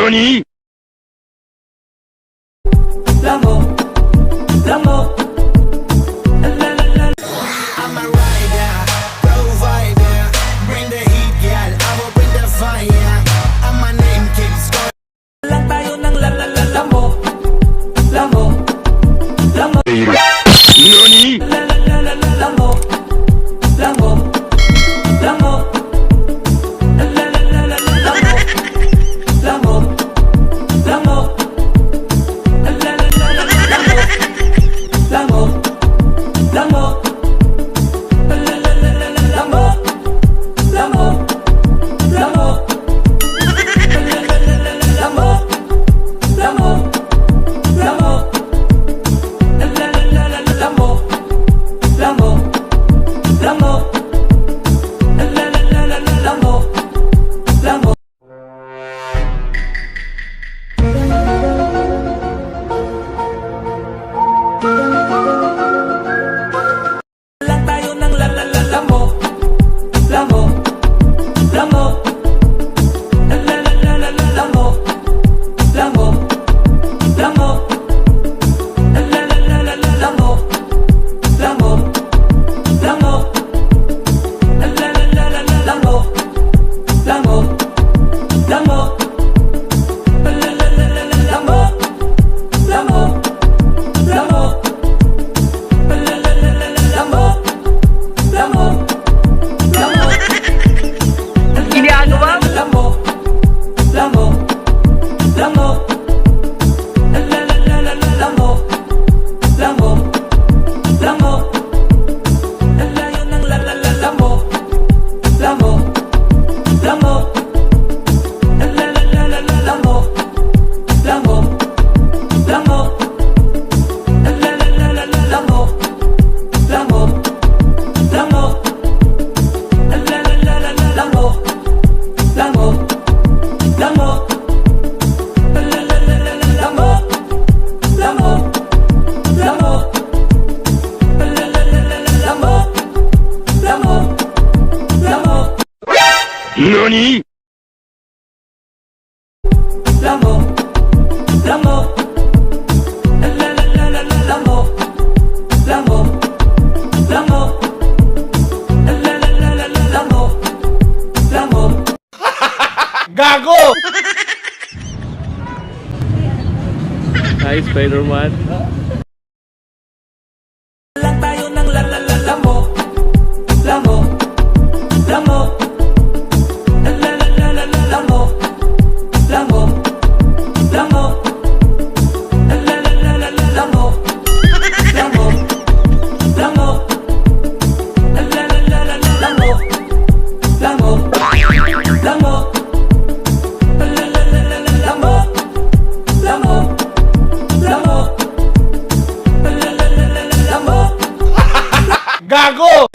NANI?! Lambo, Lambo, la la la. I'm a rider, provider. Bring the heat, girl. I will bring the fire. And my name keeps going. Lang tayo ng la la la Lambo, Lambo, Lambo. NANI?! La la la la la Lambo, Lambo, Lambo. La la la la la Lambo, Lambo, Lambo. La la la la la Lambo, Lambo, Lambo. La la la la la Lambo, Lambo, Lambo. La la la la la Lambo, Lambo, Lambo. La la la la la Lambo, Lambo, Lambo. La la la la la Lambo, Lambo. Lang tayo ng la la la Lambo, Lambo, Lambo. La la la la la Lambo, Lambo, Lambo. La la la la la Lambo, Lambo, Lambo. La la la la la Lambo, Lambo, Lambo. La la la la la Lambo, Lambo, Lambo. La la la la la Lambo, Lambo, Lambo. Ginagawa mo? Lambo, Lambo, Lambo. La la la la la Lambo, Lambo, Lambo. Ang layo ng la la la Lambo, Lambo, Lambo. Ang la la la la Lambo, Lambo, Lambo. Ang la la la la Lambo, Lambo, Lambo. Ang la la la la Lambo, Lambo, Lambo. Ang la la la la Lambo, Lambo, Lambo. Ang la la la la Lambo, Lambo, Lambo. NANI?! Lambo, Lambo. Ang la la la la Lambo, Lambo, Lambo. Ang la la la la Lambo, Lambo. Gago! Hi, Spider-Man. Lang tayo ng la la la Lambo, Lambo, Lambo. Ang la la la la Lambo, Lambo, Lambo. Ang la la la la Lambo, Lambo, Lambo. Ang la la la la Lambo, Lambo, Lambo. Ang la la la la Lambo, Lambo, Lambo. Ang la la la la Lambo. Gago!